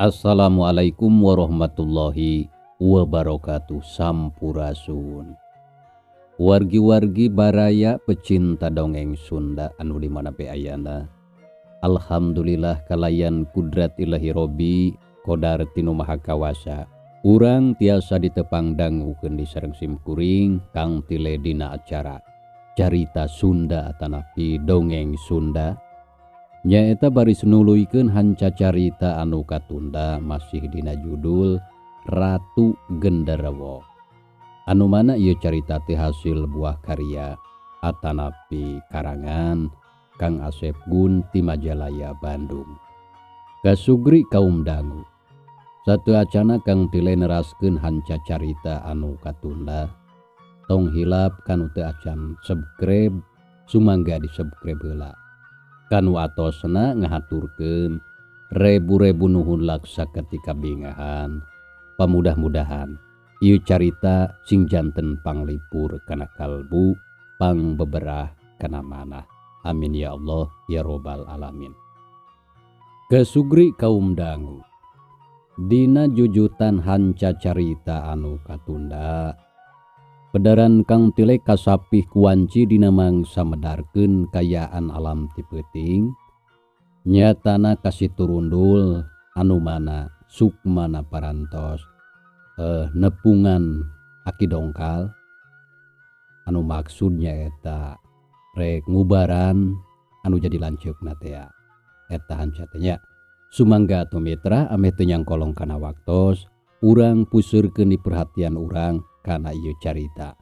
Assalamualaikum warahmatullahi wabarakatuh. Sampurasun. Wargi-wargi baraya pecinta dongeng Sunda anu dimana be ayana. Alhamdulillah kalayan kudrat ilahi Robi qadar tinu maha kawasa. Urang tiasa ditepang dangukeun di sareng simkuring kang tile dina acara carita Sunda atanapi dongeng Sunda. Nyaeta baris nuluykeun hanca carita anu katunda masih dina judul Ratu Genderewo. Anu mana ieu carita teh hasil buah karya atanapi karangan Kang Asep Gun ti Majalaya Bandung. Kasugri kaum dangu. Satu acana Kang tile neraskeun hanca carita anu katunda. Tong hilap kanu teu acan subscribe sumangga di subscribe heula. Kanu atosna ngahaturkeun rebu-rebu nuhun laksa ketika bingahan. Pamudah-mudahan ieu carita sing janten panglipur kana kalbu pang beberah kana manah. Amin ya Allah ya robbal alamin. Kesugri kaum dangu. Dina jujutan hanca carita anu katunda. Pedaran Kang tile kasapih kuanci dina mangsa medarkeun kayaan alam ti peuting. Nyatana kasih turundul anu mana sukmana parantos nepungan aki dongkal. Anu maksudnya eta rek ngubaran anu jadi lanceukna teh eta hanca teh nya. Sumangga atuh mitra ame teu nyangkolong kana waktos urang puseurkeun di perhatian urang kana ieu carita.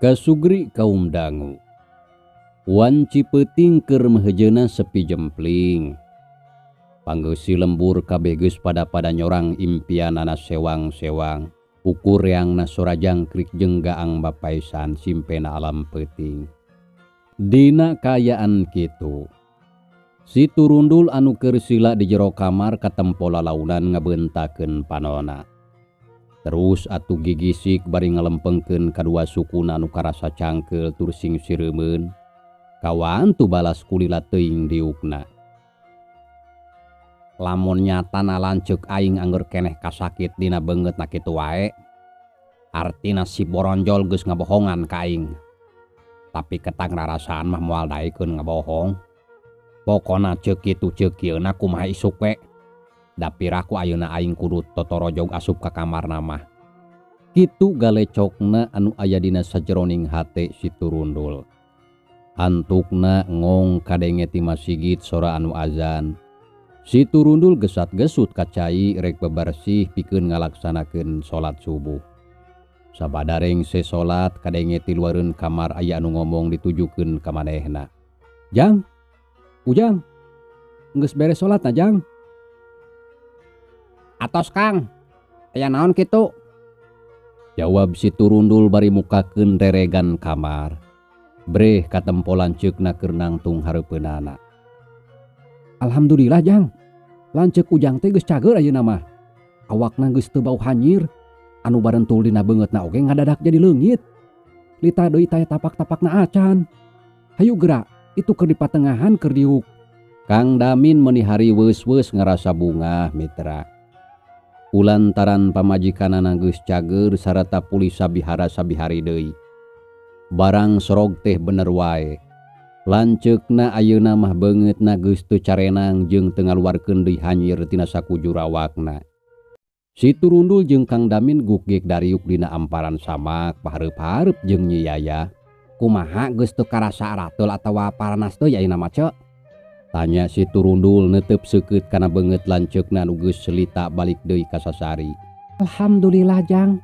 Kasugri kaum dangu. Wanci peuting keur mahejeuna sepi jempling. Panggeusi lembur kabeh geus pada nyorang impianana sewang-sewang. Ukur reangna sora jangkrik jeung gaang bapaisan simpena alam peuting. Dina kayaan kitu. Si turundul anu keur sila di jero kamar katempo lalaunan ngabentakeun panonna. Terus atuh gigisik bari ngalempengkeun kadua sukuna anu karasa cangkeul tur sing sireumeun. Kawan tu balas kulila teuing diukna. Lamun nyatana lanceuk aing angger keneh kasakit dina beungeutna kitu wae. Artina si boronjol geus ngabohongan ka aing. Tapi ketang rarasaan mah moal daekeun ngabohong. Pokona ceuk kitu ceuk kieuna kumaha isuk we. Dapiraku ayeuna aing kudu totorojog asup ka kamarna mah. Kitu galecokna anu aya dina sajeroning hate si turundul. Antukna ngong kadenge ti masigit sora anu azan. Si turundul gesat-gesut ka cai rek bebersih pikeun ngalaksanakeun salat subuh. Sabadareng sesolat kadenge ti luareun kamar aya anu ngomong ditujukeun ka manehna. "Jang, Ujang, geus beres salatna Jang?" "Atos Kang, aya naon kitu?" jawab si turundul bari mukakeun reregan kamar. Breh katempo lanceukna keur nangtung hareupeunana. "Alhamdulillah Jang, lanceuk Ujang teh geus cager ayeuna mah. Awakna geus teu bau hanyir, anu barentul dina beungeutna oge ngadadak jadi leungit. Lita deui taya tapak-tapakna acan. Hayu gerak, itu keur di patengahan keur diuk. Kang Damin menihari weus-weus ngerasa bunga mitra. Ulantaran pamajikanana geus cager sarata pulih sabihara-sabihari deui. Barang sorog teh bener wae. Lanceukna ayeuna mah beungeutna geus teu carenang jeung teu ngaluarkeun deui hanyir tina sakujur awakna. Si Turundul jeung Kang Damin gugik dariuk dina amparan samak pahareup-hareup jeung Nyi Yaya. Kumaha geus teu karasa aratul atawa paranas teu ya ayeuna mah ce? Tanya si Turundul neuteup seukeut kana beungeut lanceukna nu geus selita balik deui ka sasari. Alhamdulillah Jang.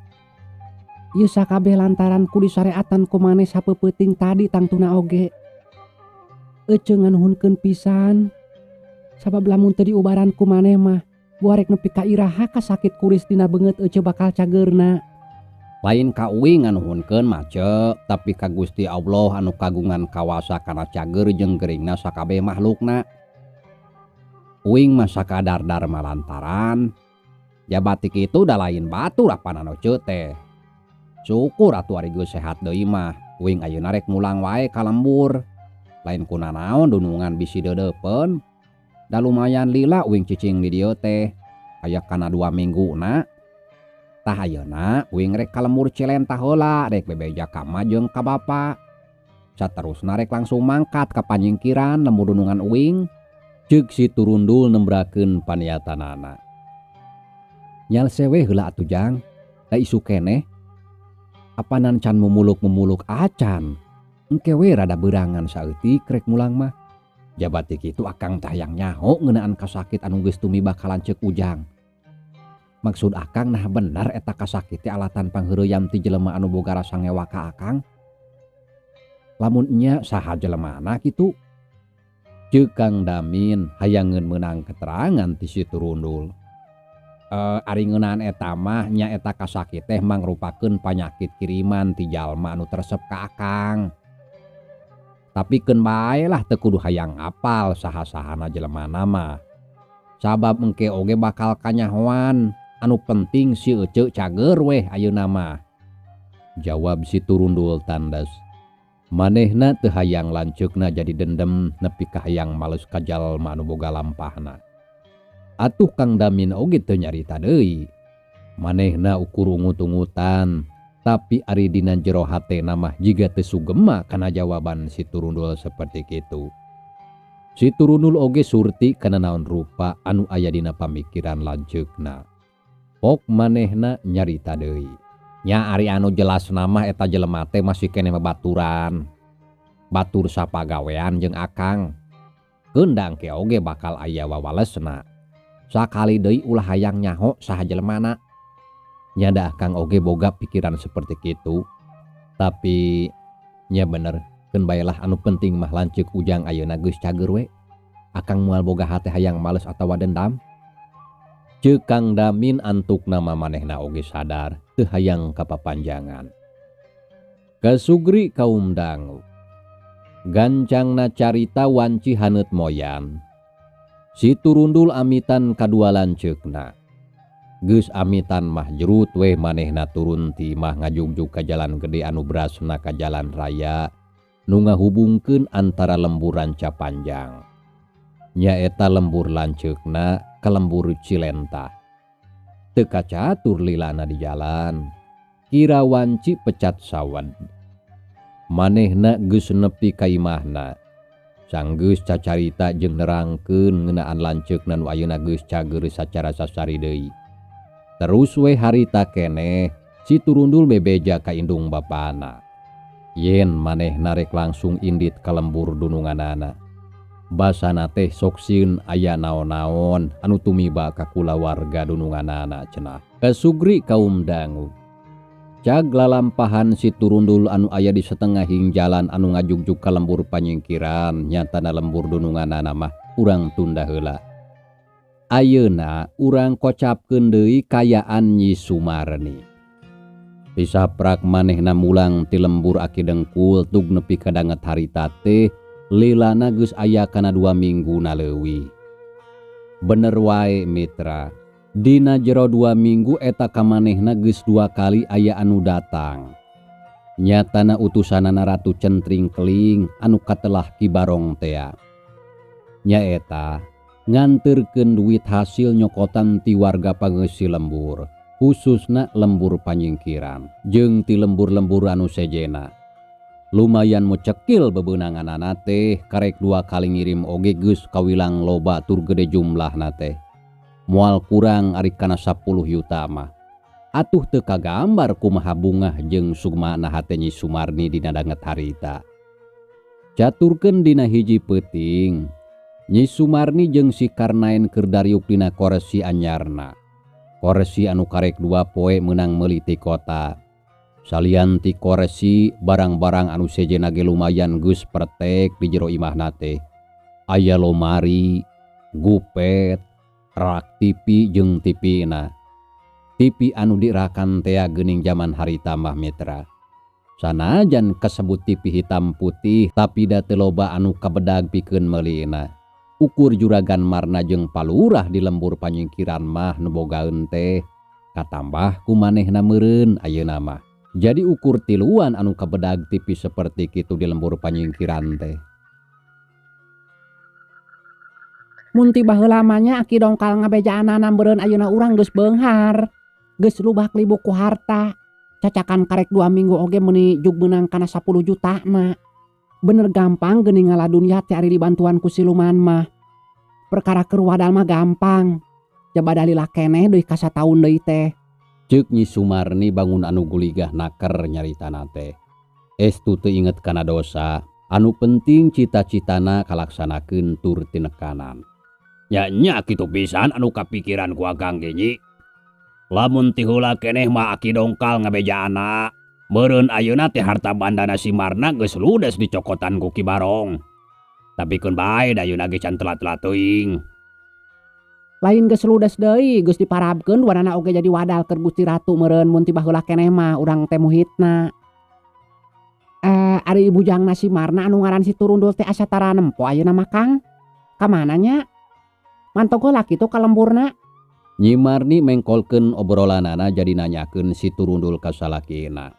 Ieu sakabeh lantaran ku disareatan ku maneh sapeupeting tadi tangtuna oge. Ece nganuhunkeun pisan. Sabab lamun teu diubaran ku maneh mah buarek nepi ka iraha ka sakit kuris dina beungeut ece bakal cageurna. Lain ka uing nganuhunkeun mah ce, tapi ka Gusti Allah anu kagungan kawasa kana cager jeung geuringna sakabeh makhlukna. Uing mah sakadar darma lantaran jabati kitu da lain batur apana anu ceu teh. Syukur atuh ari geus sehat deui mah uing ayeuna rek mulang wae ka lembur. Lain kunanaon dunungan bisi deudeupeun. Da lumayan lila uing cicing di dieu teh. Aya kana 2 mingguna. Tah ayeuna uing rek ka lembur Cilenta heula rek bebeja ka emak jeung ka bapa. Saterusna rek langsung mangkat ka panyingkiran lembur dunungan uing. Ceuk si Turundul nembrakeun paniatanana. Nyal sewe heula atuh Jang. Da isu keneh. Apanan can memuluk-memuluk acan. Engke we rada beurangan saeutik rek mulang mah. Jabati kitu akang tah hayang nyaho ngeunaan kasakit anu geus tumiba ka lanceuk ujang. Maksud akang nah bener eta kasakit teh alatan pangheureuyam ti jelema anu boga rasa ngewa ka akang. Lamun nya saha jelemana kitu? Ceuk Kang Damin hayangeun meunang keterangan ti si Turundul. Ari ngeunaan eta mah nya eta kasakit teh mangrupakeun panyakit kiriman ti jalma anu teresep ka akang. Tapi keun bae lah teu kudu hayang apal saha-sahana jelemana mah. Sabab engke oge bakal kanyahoan, anu penting si ece cager weh ayeuna mah. Jawab si Turundul tandas. Manehna teu hayang lanceukna jadi dendem nepi ka hayang males ka jalma anu boga lampahna. Atuh Kang Damin oge teu nyarita deui. Manehna ukur ungut-ungutan. Tapi ari dina jero hatena mah jiga teu sugema kana jawaban si Turundul seperti kitu. Si Turundul oge surti kana naon rupa anu aya dina pamikiran lanceukna. Pok manehna nyarita deui. Nya ari anu jelasna mah eta jelema teh masih keneh babaturan. Batur sapagawean jeung akang. Keundang ke oge bakal aya wawalesna. Sakali deui ulah hayang nyaho saha jelemana. Nyada akang oge boga pikiran seperti kitu. Tapi nya bener, keun bae lah anu penting mah lanceuk ujang ayeuna geus cager we. Akang moal boga hate hayang males atawa dendam. Ceuk Kang Damin antukna manehna oge sadar teu hayang kapapanjangan. Kasugri kaum dangu. Gancangna carita wanci haneut moyan. Si Turundul amitan kadua lanceukna. Geus amitan mah jerut weh manehna turun ti mah ngajugjug ka jalan gede anu berasna ka jalan raya nu ngahubungkeun antara lembur Ranca Panjang. Nyaeta lembur lanceukna ka lembur Cilenta. Teu kacatur lilana di jalan. Kira wanci pecat sawed. Manehna geus nepi ka imahna. Sanggeus cacarita jeung nerangkeun ngeunaan lanceukna nu ayeuna geus cager sacara sasari deui. Terus we harita keneh si Turundul bebeja ka indung bapana. Yen manehna rek langsung indit ka lembur dununganana. Basana teh sok sieun aya naon-naon anu tumiba ka kulawarga dununganana cenah. Kasugri kaum dangu. Cag lalampahan si Turundul anu aya di setengahing jalan anu ngajugjug ka lembur panyingkiran nyatana lembur dununganana mah urang tunda heula. Ayeuna urang kocapkeun deui kayaan Nyi Sumarni. Pisaprak manehna mulang ti lembur aki dengkul tug nepi ka danget harita teh lilana geus aya kana 2 mingguna leuwih. Bener wae mitra, Dina jero 2 minggu eta kamanehna geus 2 kali aya anu datang. Nyatana utusanana Ratu Centring Keling anu katelah Ki Barong tea. Nyaeta nganterkeun duit hasil nyokotan ti warga pangeusi lembur, khususna lembur panyingkiran jeung ti lembur-lembur anu sejena. Lumayan mocekil bebeunanganana teh karek 2 kali ngirim oge geus kawilang loba tur gede jumlahna teh. Moal kurang ari kana 10 yuta mah. Atuh teu kagambar kumaha bungah jeung sugmana hate Nyi Sumarni dina danget harita. Caturkeun dina hiji peuting, Nyi Sumarni jeung si Karnaen keur dariuk dina koresi anyarna. Koresi anu karek 2 poe meunang meuli ti kota. Salian ti koresi barang-barang anu sejena ge lumayan geus pertek di jero imahna teh. Aya lomari, gupet, rak TV jeung TV-na. TV anu dirakan tea geuning zaman harita mah mitra. Sanajan kasebut TV hitam putih tapi da teu loba anu kabedag pikeun meulina. Ukur juragan Marna jeung palurah di lembur panyingkiran mah nu bogaeun teh katambah ku manehna meureun ayeuna mah. Jadi ukur tiluan anu kabedag TV seperti kitu di lembur panyingkiran teh. Munti baheula lamanya aki dongkal ngabejaanana beureun ayeuna urang geus beunghar. Geus lubak libuk ku harta. Cacakan karek 2 minggu oge meuni jug beunang kana 10 juta na. Bener gampang geuning ngaladun ya teh ari dibantuan ku siluman mah. Perkara keur wadal mah gampang. Coba dalilah keneh deui ka sataun deui teh. Ceuk Nyi Sumarni bangun anu guligah naker nyaritana teh. Estu teu inget kana dosa. Anu penting cita-citana kalaksanakeun tur tinekanan. Nya kitu pisan anu kapikiran ku Akang ge Nyi. Lamun ti heula keneh mah aki dongkal ngabejaana. Meureun ayeuna teh harta bandana si Marna geus ludes dicokotan ku Ki Barong. Tapi keun bae da ayeuna ge can telat-telat teuing. Lain geus ludes deui, geus diparabkeun duanana oge jadi wadal keur Gusti Ratu meureun mun ti baheula keneh mah urang teh muhitna. Ari bujangna si Marna anu ngaran si Turundul teh asa tara nempo ayeuna mah Kang. Ka mana nya? Mantong heula kitu ka lemburna. Nyi Marni mengkolkeun obrolanana jadi nanyakeun si Turundul ka salakina.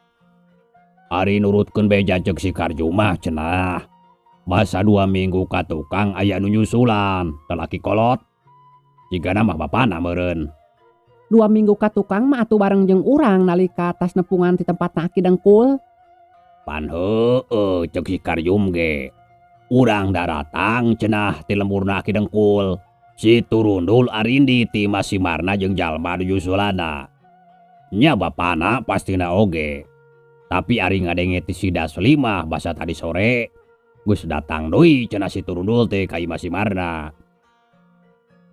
Ari nurutkeun beja ceuk si Karju mah cenah. Masa 2 minggu ka tukang aya nu nyusulan, lelaki kolot. Jigana mah bapana meureun. 2 minggu ka tukang mah atuh bareng jeung urang nalika tas nepungan ti tempatna aki dengkul. Pan heueuh ceuk si Karjum ge. Urang daratang cenah ti lemburna aki dengkul. Si Turundul arindi ti Mas Marna jeung jalma nu nyusulana. Nya bapana pastina oge. Tapi ari ngadenge ti si Dasli mah basa tadi sore geus datang deui cenah si Turundul teh ka Mas Marna.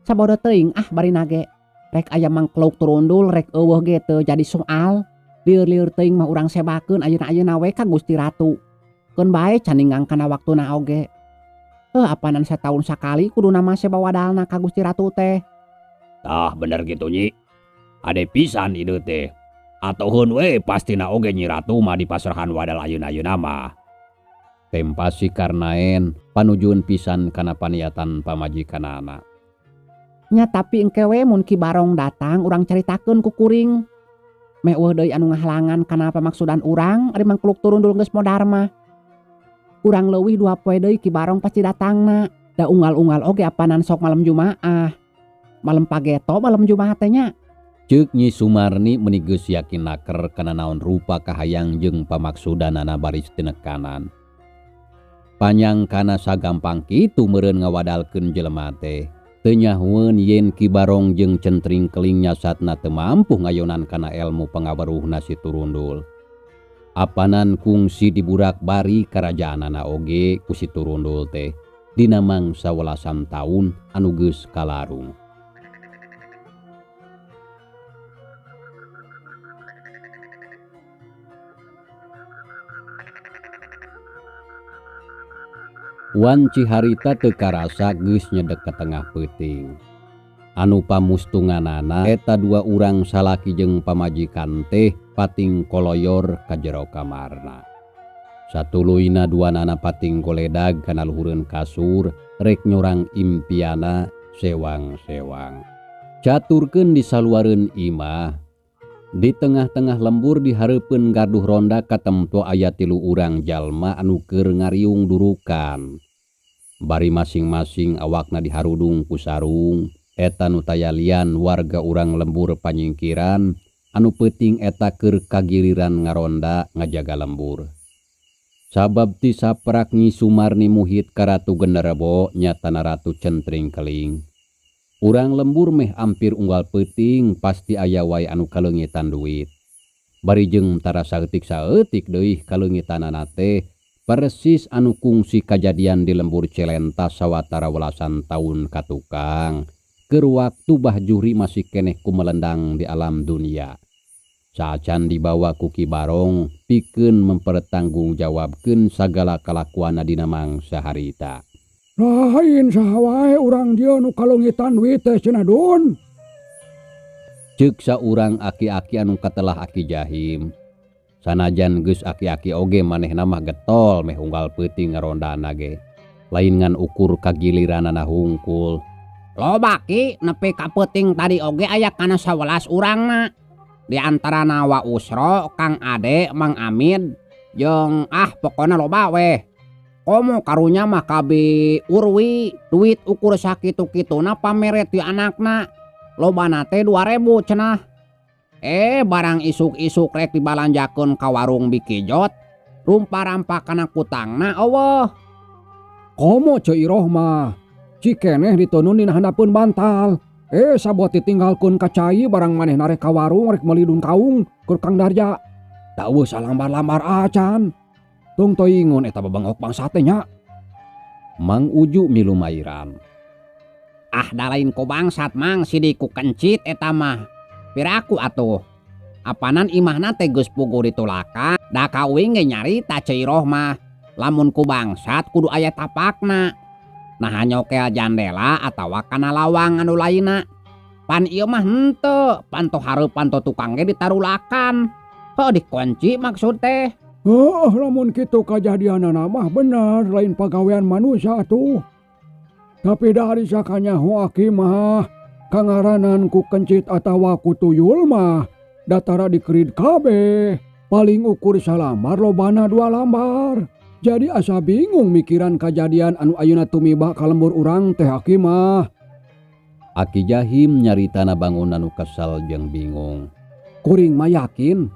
Sabodo teuing bari nage. Rek aya mangkluk Turundul rek eueuh ge teu jadi soal. Lieur-lieur teuing mah urang sebakeun ayeuna-ayeuna we ka Gusti Ratu. Keun bae can ninggang kana waktuna oge. Apanan sataun sakali kuduna mah seba wadalna ka Gusti Ratu teh. Tah bener gitu Nyi. Ade pisan ide teh. Atoheun we pastina oge Nyi Ratu mah dipasrahan wadal ayeuna-ayeuna mah. Tempas si Karnaen panujuan pisan kana paniatan pamajikanana. Nya tapi engke we mun Ki Barong datang urang caritakeun ku kuring. Meueuh deui anu ngahalangan kana pamaksudan urang ari mangkluk Turundul geus modar mah. Urang leuwih 2 poe deui Ki Barong pasti datangna. Da unggal-unggal oge apanan sok malam Jumaah. Malam pageto malam Jumaah teh nya. Ceuk Nyi Sumarni meuni geus yakin naker kana naon rupa kahayang jeung pamaksudanana baris tinekanan. Panyangkana sagampang kitu meureun ngawadalkeun jelema teh. Teu nyahoeun yen Ki Barong jeung Centring Keling nyasatna teu mampu ngayonan kana elmu pangaweruhna si Turundul. Apanan kungsi diburak bari karajaanana oge ku si Turundul teh dina mangsa 11 taun anu geus kalarung. Wanci harita teu karasa geus nyedek ka tengah peuting. Anu pamustunganana eta 2 urang salaki jeung pamajikan teh pating koloyor ka jero kamarna. Satuluyna duanana pating goledag kana luhureun kasur rek nyorang impiana sewang-sewang. Caturkeun disaluareun imah. Di tengah-tengah lembur dihareupeun gaduh ronda katempo aya 3 urang jalma anu keur ngariung durukan. Bari masing-masing awakna diharudung ku sarung, eta nu tayalian warga urang lembur panyingkiran, anu peuting eta keur kagiliran ngaronda ngajaga lembur. Sabab ti saprak Nyi Sumarni muhit ka Ratu Genderebok nyatana Ratu Centring Keling. Urang lembur meh ampir unggal peuting pasti aya wae anu kaleungitan duit. Bari jeung tara saeutik deui kaleungitanana teh persis anu kungsi kajadian di lembur Cilenta sawatara welasan taun ka tukang. Keur waktu Bah Juhri masih keneh kumelendang di alam dunia. Saacan dibawa ku Ki Barong pikeun mempertanggungjawabkeun sagala kalakuanna dina mangsa harita. Lain saha wae urang dieu nu kalungitan duit teh cenah Dun. Ceuk saurang aki-aki anu katelah Aki Jahim. Sanajan geus aki-aki oge manehna mah getol meh unggal peuting ngarondana ge. Lain ngan ukur kagiliranana hungkul. Loba Ki nepi ka peuting tadi oge aya kana 11 urangna. Di antarana Wa Usro, Kang Ade, Mang Amid, jeung pokona loba weh. Komo karunya mah kabi Urwi, duit ukur sakitu-kituna pamere ti anakna. Lobana teh 2000 cenah. Barang isuk-isuk rek dibalanjakeun ka warung Bikijot, rumpa-rampakana kutangna eueuh. Komo Ceu Iroh mah cikeneh ditunun dina handapeun bantal. Sabot ditinggalkeun ka cai barang manehna rek ka warung rek meuli dun kaung keur Kang Darja. Da eueuh salambar-lambar acan. Tung toingun eta babangok bangsa teh nya. Mang Uju milu mairan. Da lain ku bangsat Mang sidi ku kencit eta mah. Piraku atuh. Apanan imahna teh geus puguh ditulakan, da kawing ge nyarita Ceu Iroh mah. Lamun ku bangsat kudu aya tapakna. Nah nyokel jandela atawa kana lawang anu lainna. Pan ieu mah henteu, panto hareupan to tukang ge ditarulakan. Dikunci maksud teh. Lamun kitu kajadianana mah bener lain pagawean manusia atuh. Tapi dari sakanyaho aki mah kangaranan ku kencit atawa ku tuyul mah datara dikerid kabeh. Paling ukur salambar lobana 2 lambar. Jadi asa bingung mikiran kajadian anu ayeuna tumiba ka lembur urang teh aki mah. Aki Jahim nyaritana bangun anu kesal jeung bingung. Kuring mah yakin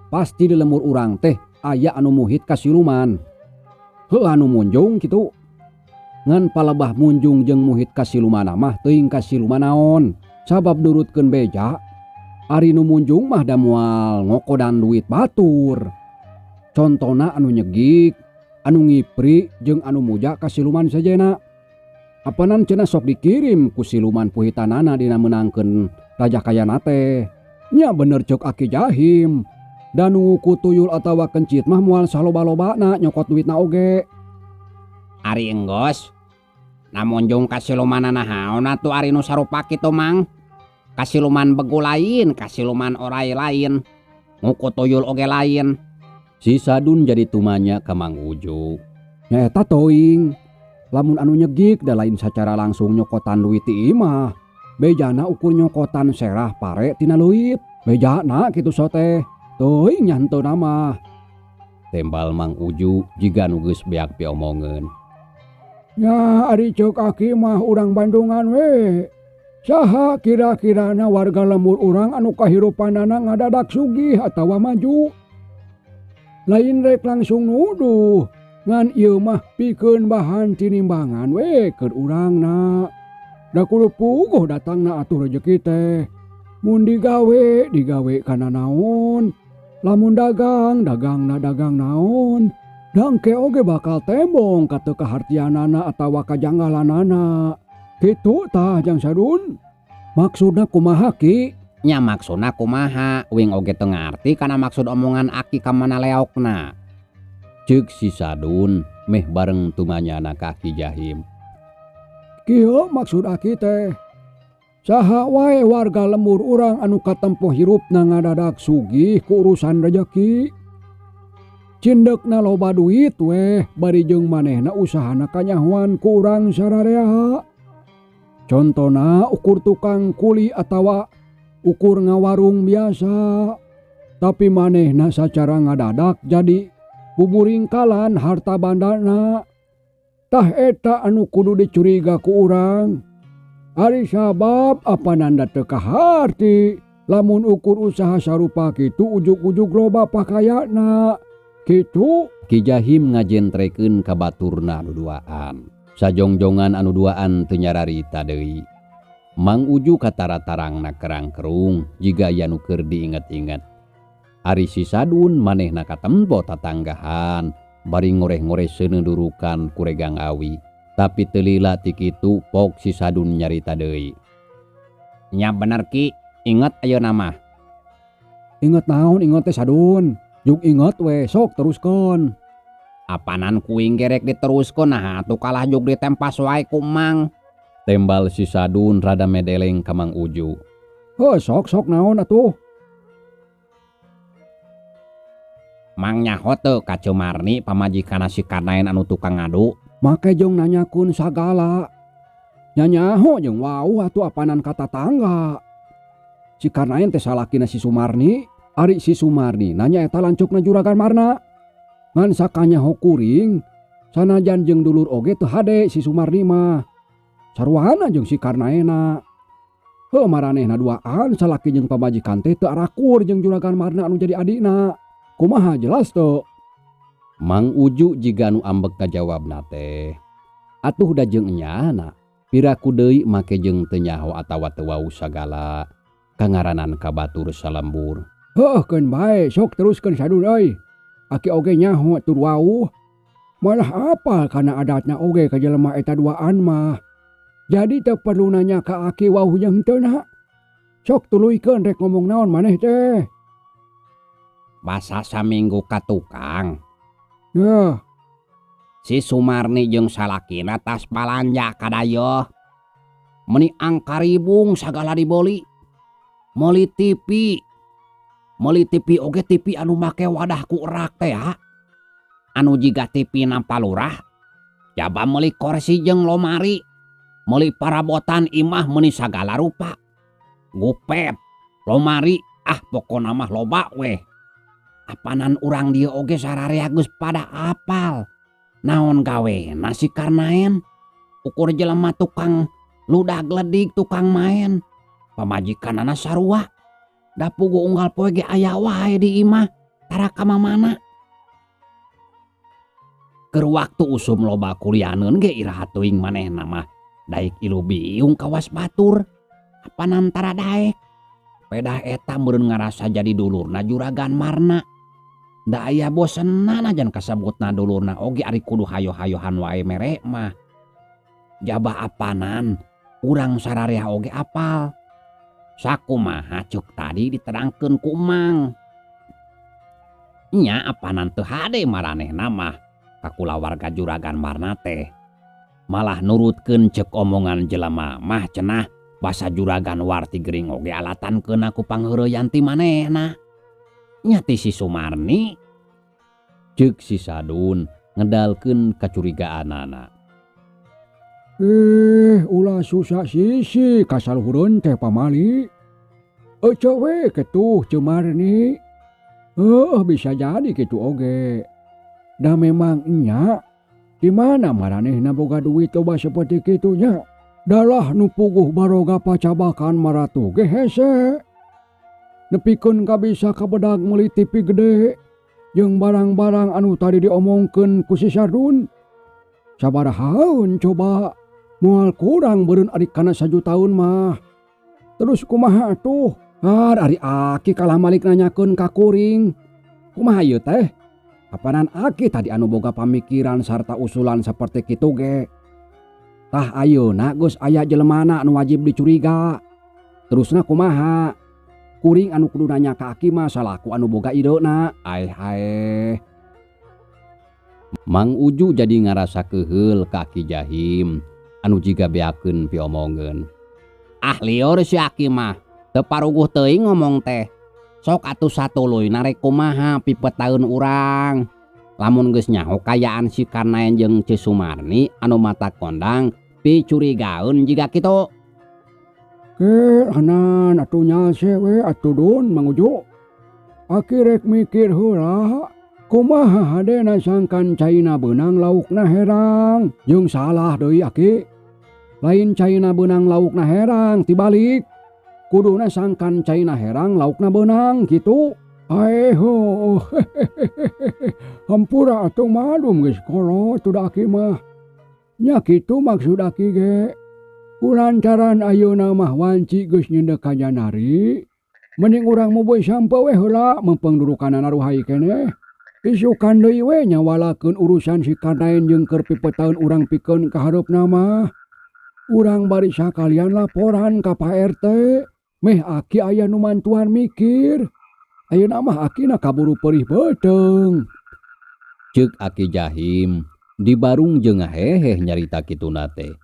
pasti di lembur urang teh aya anu muhit ka siluman. Anu munjung kitu. Ngan palebah munjung jeung muhit ka siluman mah teuing ka siluman naon. Sabab durutkeun beja ari nu munjung mah da moal ngokodan duit batur. Contona anu nyegik, anu ngipri jeung anu muja ka siluman sajena. Apanan cenah sok dikirim ku siluman puhitanana dina menangkeun raja kayana teh. Nya bener ceuk Aki Jahim. Dan ku tuyul atawa kencit mah moal saloba-lobana nyokot duitna oge. Ari enggos. Namun jung ka siluman nahaon atuh ari nu sarupa kitu Mang. Ka siluman begu lain, ka siluman orai lain. Nguku tuyul oge lain. Si Sadun jadi tumanya ka Mang Uju. Nya eta teuing. Lamun anu nyegik da lain sacara langsung nyokotan duit ti imah. Bejana ukur nyokotan serah pare tina leuit. Bejana kitu sote. Teuing nya henteu nama. Tembal Mang Uju jiga nu geus beak piomongeun. Nya ari ceuk aki mah urang Bandungan we. Saha kira-kirana warga lembur urang anu kahirupanana ngadadak sugih atawa maju. Lain rek langsung nuduh. Ngan ieu mah pikeun bahan tinimbangan we keur urangna. Da kudu puguh datangna atuh rejeki teh. Mun digawe kana naon. Lamun dagang dagang naon. Dangke oge bakal tembong ka teu kahartianana atawa kajanggalanana. Kitu tah Jang Sadun. Maksudna kumaha Ki? Nya maksudna kumaha, wing oge teu ngarti kana maksud omongan Aki ka mana leokna. Ceuk si Sadun meh bareng tumanyana ka Aki Jahim. Kieu maksud Aki teh. Saha wae warga lembur urang anu katempo hirupna ngadadak sugih ku urusan rejeki. Cindekna loba duit weh bari jeung manehna usahana kanyahoan ku urang sararea. Contona ukur tukang kuli atawa ukur ngawarung biasa. Tapi manehna sacara ngadadak jadi buburingkalan harta bandana. Tah eta anu kudu dicuriga ku urang. Ari sabab apa nanda teu kaharti lamun ukur usaha sarupa kitu ujug-ujug loba pakayana. Kitu Ki Jahim ngajentrekeun ka baturna anu duaan. Sajongjongan anu duaan teu nyararita deui. Mang Uju katara-tarangna kerang-kerung jiga aya nu keur diinget-inget. Ari si Sadun manehna katempo tatanggahan bari ngoreh-ngoreh seuneudurukan kuregang awi. Tapi teu lila ti kitu pok si Sadun nyarita deui. Nya bener Ki, inget ayeuna mah. inget naon inget teh Sadun. Juk inget we sok teruskeun. Apanan kuing gerek diteruskeun nah atuh kalah juk ditempas wae ku Mang. Tembal si Sadun rada medeleng ka Mang Uju. Sok naon atuh. Mang nyaho teu ka Cumarni pamajikanna si Karnaen anu tukang ngadu. Make jeung nanyakeun sagala. Nyanyaho jeung wau atuh apanan kata tangga. Si Karnaen teh salakina si Sumarni. Ari si Sumarni nanya eta lancukna juragan Marna. Ngan sakanyaho kuring sanajan jeung dulur oge teu hade si Sumarni mah. Saruana jeung si Karnaena. Heuh maranehna duaan salaki jeung pamajikan teh teu arakur jeung juragan Marna anu jadi adina. Kumaha jelas teu? Mang Uju jiga anu ambek kajawabna teh. Atuh da jeung enyana. Piraku deui make jeung teu nyaho atawa teu wau sagala. Kangaranan ka batur salembur. Heuh keun bae sok teruskeun Sadun euy. Aki oge nyaho tur wau. Malah apal kana adatna oge ka jelema eta duaan mah. Jadi teu perlu nanya ka aki wau jeung henteu. Sok tuluykeun rek ngomong naon maneh teh. Basa saminggu ka tukang. Nah, Si Sumarni jeung salakina tas balanja kadayo. Meni angkaribung sagala dibeli. Meuli TV oge TV anu make wadah ku erak teh ya. Anu jiga TV nampa lurah. Jaba meuli kursi jeung lomari. Meuli parabotan imah meuni sagala rupa. Gupet, lomari, pokona mah loba weh. Apanan urang dieu oge sararea geus pada apal. Naon gawe nasi Karnaen. Ukur jelema tukang ludah gledik tukang main. Pamajikanana sarua. Da pugu unggal poe ge aya wae di imah. Tara ka mamana. Keur waktu usum loba kulianeun ge iraha teuing manehna mah daek ilu biung kawas batur. Apanan tara daek. Pedah eta meureun ngarasa jadi dulurna juragan Marna. Da aya bosenan ajan kasebutna dulurna oge ari kudu hayo-hayohan wae mere mah. Jaba apanan urang sararea oge apal. Sakumaha cuk tadi diterangkeun ku Mang. Nya apanan teu hade maranehna mah ka kulawarga juragan Marna teh. Malah nurutkeun ceuk omongan jelema mah cenah basa juragan warti gering oge alatankeun aku pangheureyan ti manehna. Nya ti si Sumarni Ceuk si Sadun ngedalkeun kacurigaanana. Ulah susah sisi kasaluhureun teh pamali. Ece we ketuh Cumarni. Bisa jadi kitu oge. Da memang nya di mana maranehna boga duit coba seperti kitunya. Dalah nu puguh baroga pacabakan maratu ge hese. Nepikeun kabisa kabedag meuli TV gede jeung barang-barang anu tadi diomongkeun ku si Sadun. Sabarahaun coba moal kurang beureun ari kana 1 tahun mah. Terus kumaha atuh? Ari aki kalah malik nanyakeun ka kuring. Kumaha ieu teh? Apanan aki tadi anu boga pamikiran sarta usulan saperti kitu ge. Tah ayeuna geus aya jelemana anu wajib dicuriga. Terusna kumaha? Kuring anu kudu nanya ka aki mah salaku anu boga ideuna. Hae. Mang Uju jadi ngarasa keheul ka Ki Jahim anu jiga beakeun piomongeun. lieur si aki mah teu paruguh teuing ngomong teh. Sok atuh satuluy narek kumaha pipetaeun urang. Lamun geus nyaho kayaan si Karnaen jeung Ci Sumarni anu mata kondang picurigaun jika kitu. Ke anan atunya sewe atudun manguju. Akirek mikir heula. Kumaha hadena sangkan caina benang laukna herang. Jeung salah deui aki. Lain caina benang laukna herang tibalik. Kuduna sangkan caina herang laukna benang gitu. Aeho. Hampura atuh malum geus kolot tuda aki mah. Nya kitu maksud aki ge. Kulantaran ayeuna mah wanci geus nyendek ka janari. Mending urang moboy sampe we heula mempeng dudukanana ruhai keneh. Isukan deui we nyawalakeun urusan si Kadaen jeung keur pipeutaeun urang pikeun ka hareupna mah. Urang bari sakalian laporan ka Pak RT. Meh aki aya nu mantuan mikir. Ayeuna mah akina kaburu perih beuteng. Ceuk Aki Jahim di barung jeung ngaheheh nyarita kituna teh.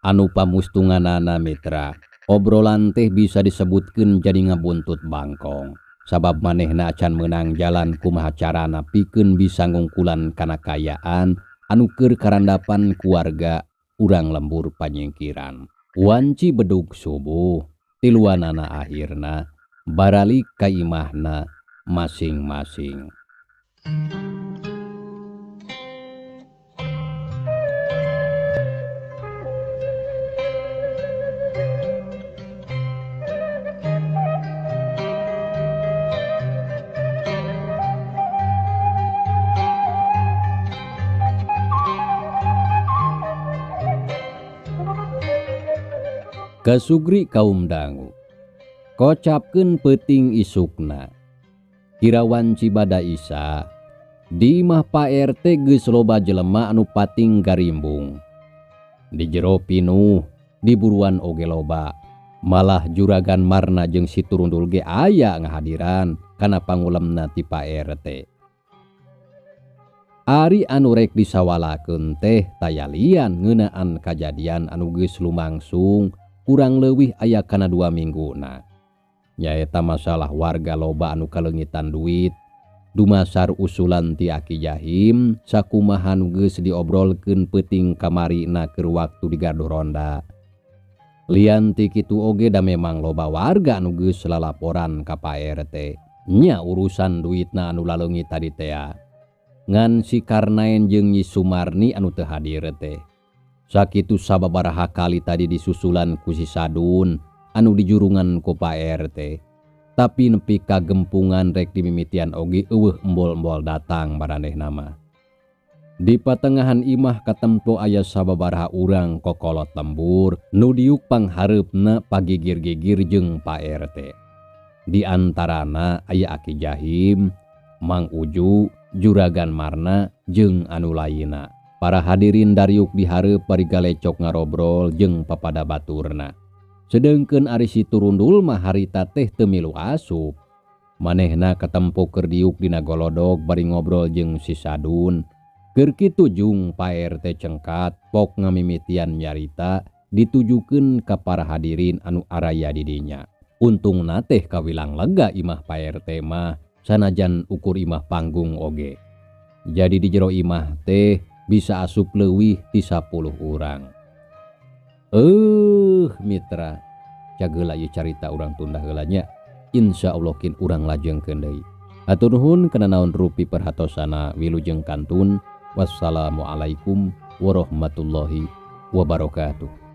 Anu pamustunganana mitra, obrolan teh bisa disebutkeun jadi ngabuntut bangkong. Sabab manehna acan meunang jalan kumaha carana pikeun bisa ngungkulan kana kayaan anu keur karandapan keluarga urang lembur panyingkiran. Wanci bedug subuh, tiluanana akhirna baralik ka imahna masing-masing. Kasugri kaum dangu, kocapkeun peuting isukna. Kirawan Cibada Isa, di imah Pak RT geus loba jelema anu pating garimbung. Di jero pinuh, di buruan oge loba. Malah juragan Marna jeung si Turundul ge aya ngahadiran kana pangulemna ti Pak RT. Ari anu rek disawalakeun teh tayalian ngeunaan kajadian anu geus lumangsung kurang leuwih aya kana 2 mingguna. Nyaeta masalah warga loba anu kalengitan duit, dumasar usulan ti Aki Jahim sakumaha nu geus diobrolkeun peuting kamarina keur waktu di gardu ronda. Lian ti kitu oge da memang loba warga anu geus lalaporan ka Pak RT. Nya urusan duitna anu laleungit tadi teh. Ngan si Karnaen jeung Nyi Sumarni anu teu hadir teh. Sakitu sababaraha kali tadi disusulan ku si Sadun anu dijurungan ku Pak RT. Tapi nepi ka gempungan rek dimimitian oge eueuh embol-embol datang maranehna mah. Di patengahan imah katempo aya sababaraha urang kokolot lembur nu diuk panghareupna pagigir-gigir jeung Pak RT. Di antarana aya Aki Jahim, Mang Uju, Juragan Marna jeung anu lainna. Para hadirin dariuk dihareup bari galecok ngarobrol jeung papada baturna. Sedengkeun ari si Turundul mah harita teh teu milu asup. Manehna katempo keur diuk dina golodog bari ngobrol jeung si Sadun. Keur kitu jung Pak RT cengkat pok ngamimitian nyarita ditujukeun ka para hadirin anu araya di dinya. Untungna teh kawilang lega imah Pak RT mah sanajan ukur imah panggung oge. Jadi di jero imah teh bisa asup leuwih ti 10 urang. Mitra, cageula ieu carita urang tunda heula nya. Insyaallah kin urang lajengkeun deui. Hatur nuhun kana naon rupi perhatosana wilujeng kantun. Wassalamualaikum warahmatullahi wabarakatuh.